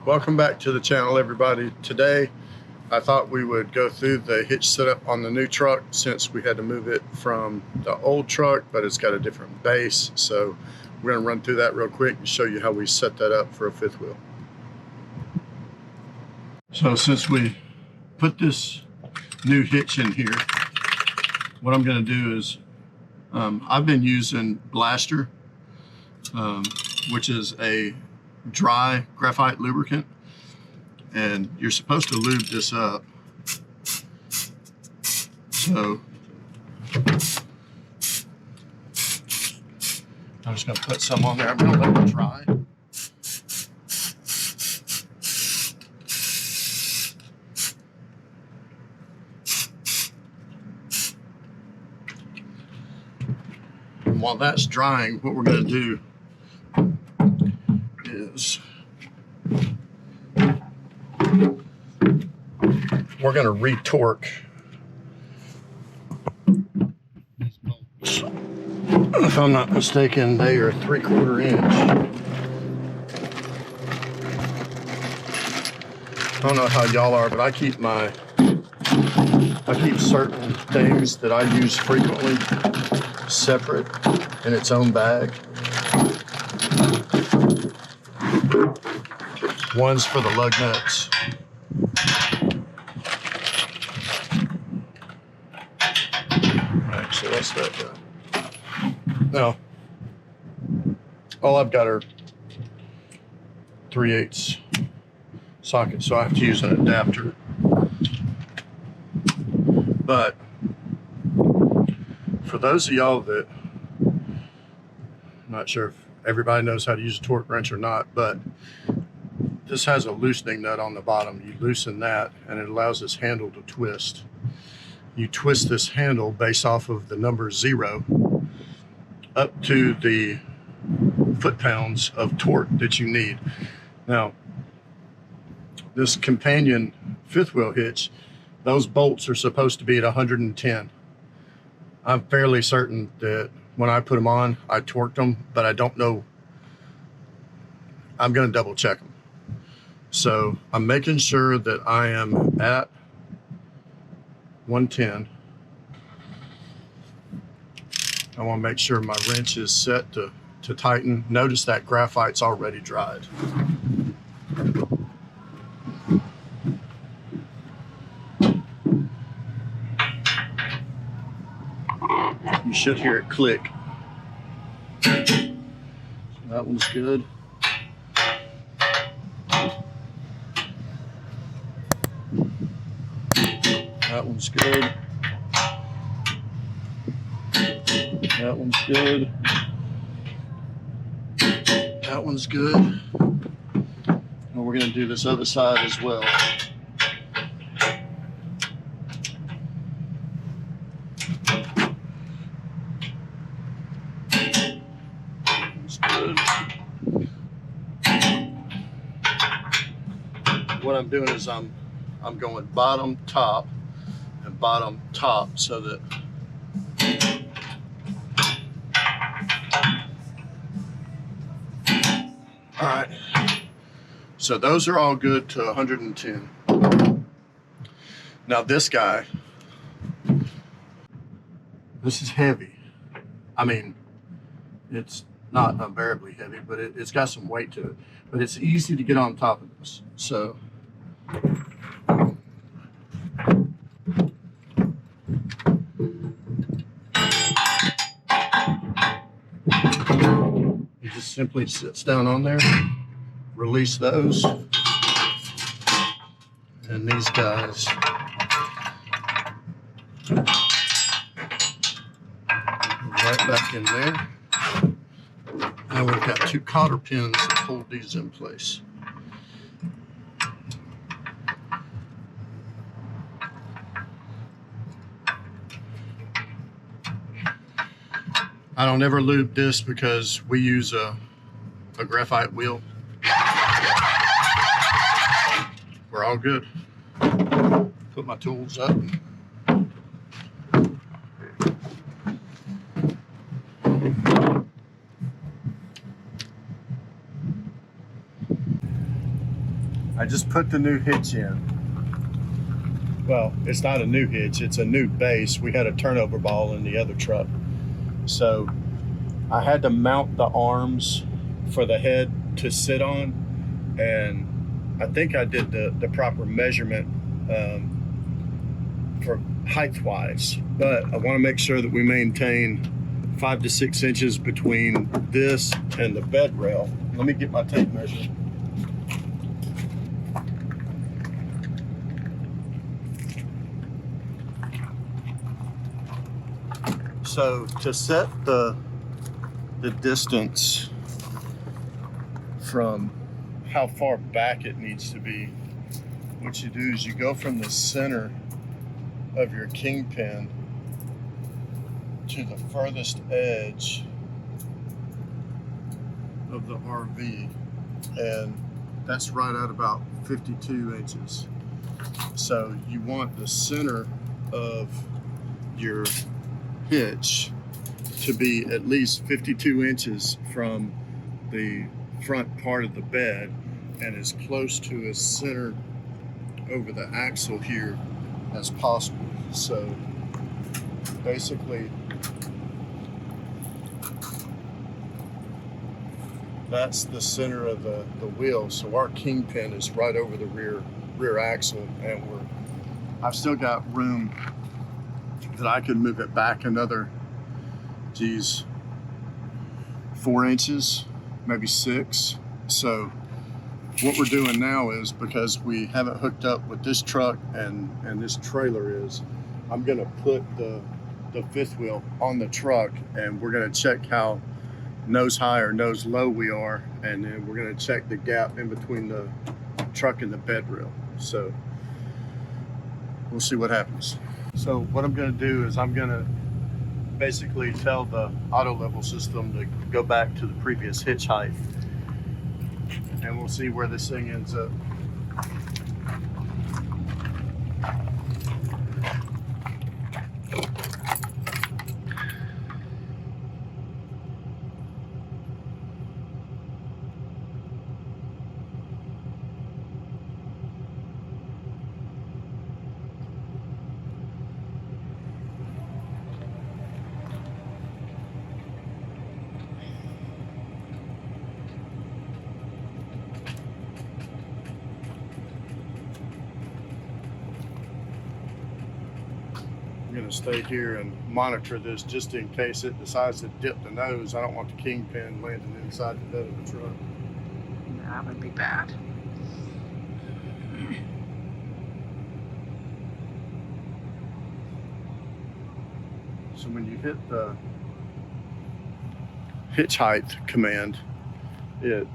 Welcome back to the channel, everybody. Today I thought we would go through the hitch setup on the new truck since we had to move it from the old truck, but it's got a different base. So we're going to run through that real quick and show you how we set that up for a fifth wheel. So since we put this new hitch in here, what I'm going to do is I've been using Blaster, which is a dry graphite lubricant, and you're supposed to lube this up. So I'm just going to put some on there. I'm going to let it dry. And while that's drying, what we're going to do is we're going to re-torque these bolts. If I'm not mistaken, they are 3/4 inch. I don't know how y'all are, but I keep certain things that I use frequently separate in its own bag. One's for the lug nuts. Alright, so that's that guy. Now, all I've got are 3/8 sockets, so I have to use an adapter. But for those of y'all that, I'm not sure if everybody knows how to use a torque wrench or not, but this has a loosening nut on the bottom. You loosen that and it allows this handle to twist. You twist this handle based off of the number 0 up to the foot-pounds of torque that you need. Now, this Companion fifth wheel hitch, those bolts are supposed to be at 110. I'm fairly certain that when I put them on, I torqued them, but I don't know. I'm going to double check them. So I'm making sure that I am at 110. I want to make sure my wrench is set to tighten. Notice that graphite's already dried. You should hear it click. So that one's good. That one's good. That one's good. That one's good. And we're going to do this other side as well. That's good. What I'm doing is I'm going bottom, top, and bottom, top, so that all right. So those are all good to 110. Now this guy, this is heavy. I mean, it's not unbearably heavy, but it's got some weight to it. But it's easy to get on top of this. So it just simply sits down on there, release those, and these guys right back in there. And we've got 2 cotter pins that hold these in place. I don't ever lube this because we use a graphite wheel. We're all good. Put my tools up. I just put the new hitch in. Well, it's not a new hitch, it's a new base. We had a turnover ball in the other truck. So I had to mount the arms for the head to sit on, and I think I did the proper measurement for height-wise, but I want to make sure that we maintain 5 to 6 inches between this and the bed rail. Let me get my tape measure. So to set the distance from how far back it needs to be, what you do is you go from the center of your kingpin to the furthest edge of the RV, and that's right at about 52 inches. So you want the center of your hitch to be at least 52 inches from the front part of the bed and as close to a center over the axle here as possible. So basically that's the center of the wheel. So our kingpin is right over the rear axle, and I've still got room that I could move it back another, 4 inches, maybe 6. So what we're doing now is, because we haven't hooked up with this truck and this trailer, is I'm gonna put the fifth wheel on the truck, and we're gonna check how nose high or nose low we are, and then we're gonna check the gap in between the truck and the bed rail. So we'll see what happens. So what I'm gonna do is I'm gonna basically tell the auto level system to go back to the previous hitch height, and we'll see where this thing ends up. I'm gonna stay here and monitor this just in case it decides to dip the nose. I don't want the kingpin landing inside the bed of the truck. That would be bad. So when you hit the hitch height command, it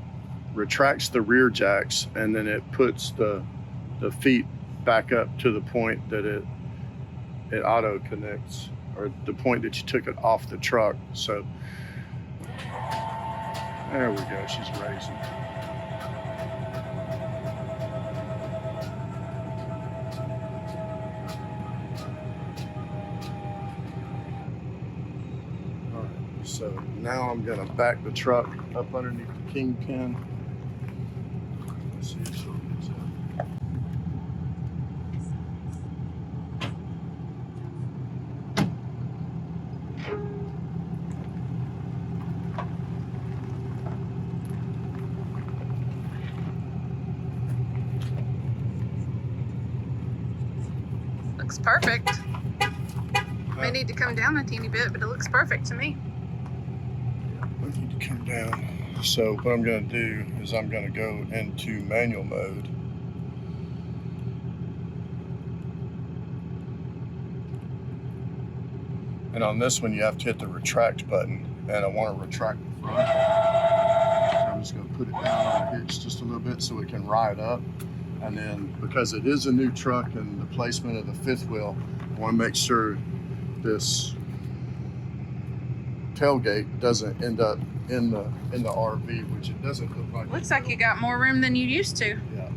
retracts the rear jacks, and then it puts the feet back up to the point that it auto connects, or the point that you took it off the truck. So there we go, she's raising. All right, so now I'm gonna back the truck up underneath the kingpin. Let's see if she'll get up. Looks perfect. May need to come down a teeny bit, but it looks perfect to me. I need to come down. So what I'm going to do is I'm going to go into manual mode. And on this one, you have to hit the retract button, and I want to retract the front. I'm just going to put it down on the hitch just a little bit so it can ride up. And then, because it is a new truck and the placement of the fifth wheel, I want to make sure this tailgate doesn't end up in the RV, which it doesn't look like. Looks like you got more room than you used to. Yeah.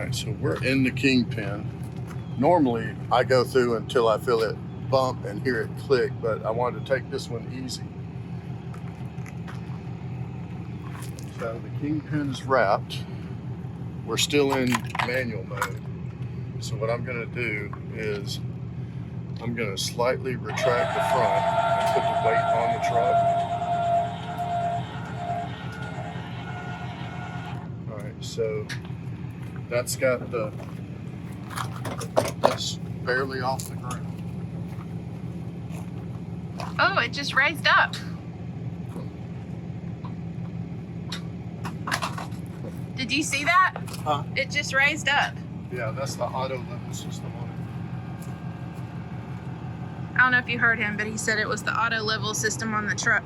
right, so we're in the Kingpin. Normally, I go through until I feel it bump and hear it click, but I wanted to take this one easy. So the Kingpin is wrapped. We're still in manual mode. So what I'm gonna do is I'm gonna slightly retract the front and put the weight on the truck. All right, so that's barely off the ground. Oh, it just raised up. Did you see that? Huh? It just raised up. Yeah, that's the auto level system on I don't know if you heard him, but he said it was the auto level system on the truck.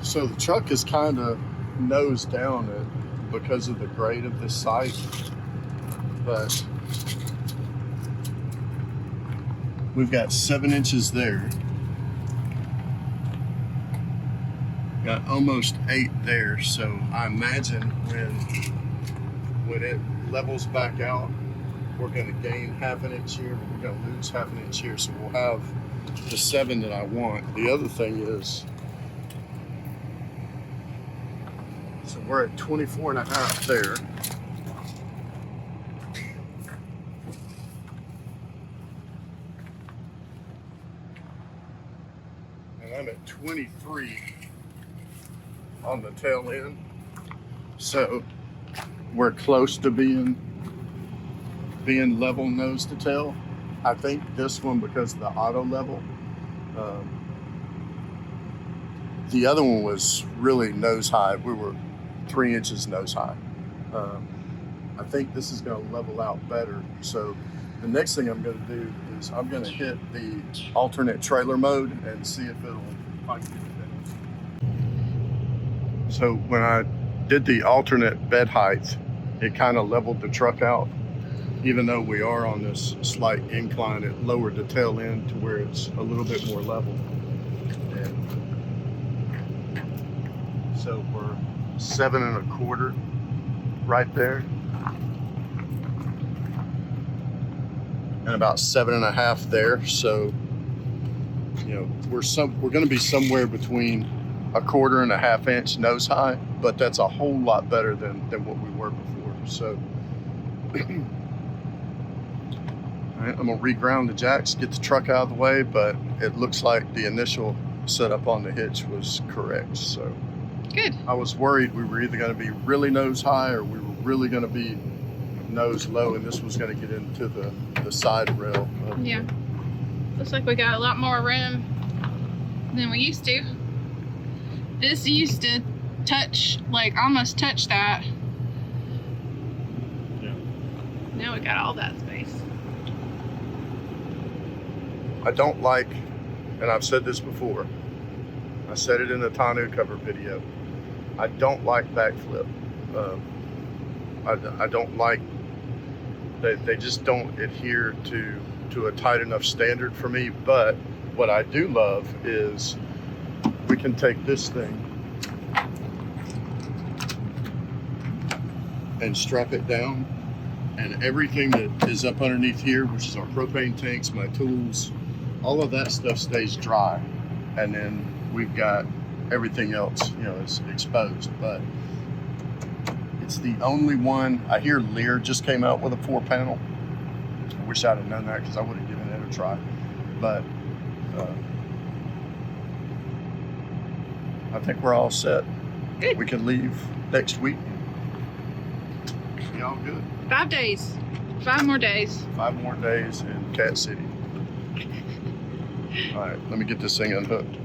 it. So the truck is kind of nose down because of the grade of this site, but we've got 7 inches there. Got almost 8 there, so I imagine when it levels back out, we're going to gain ½ an inch here, but we're going to lose ½ an inch here, so we'll have the 7 that I want. The other thing is, so we're at 24.5 there. And I'm at 23 on the tail end. So we're close to being level nose to tail. I think this one, because of the auto level, the other one was really nose high. We were 3 inches nose high. I think this is going to level out better. So the next thing I'm going to do is I'm going to hit the alternate trailer mode and see if it'll find it down. So when I did the alternate bed height, it kind of leveled the truck out. Even though we are on this slight incline, it lowered the tail end to where it's a little bit more level. And so we're 7 1/4 right there, and about 7 1/2 there. So, you know, we're going to be somewhere between 1/4 and ½ inch nose high, but that's a whole lot better than what we were before. So, all right, I'm gonna reground the jacks, get the truck out of the way, but it looks like the initial setup on the hitch was correct. So. Good. I was worried we were either going to be really nose high or we were really going to be nose low, and this was going to get into the side rail. Yeah. Looks like we got a lot more room than we used to. This used to touch, like almost touch that. Yeah. Now we got all that space. I don't like, and I've said this before, I said it in the tonneau cover video, I don't like backflip. I don't like, they just don't adhere to a tight enough standard for me. But what I do love is we can take this thing and strap it down, and everything that is up underneath here, which is our propane tanks, my tools, all of that stuff stays dry. And then we've got everything else, you know, is exposed. But it's the only one. I hear Lear just came out with a 4-panel. I wish I'd have known that, because I would have given it a try. But I think we're all set. Good. We can leave next week. Be all good. 5 days. 5 more days. 5 more days in Cat City. All right, let me get this thing unhooked.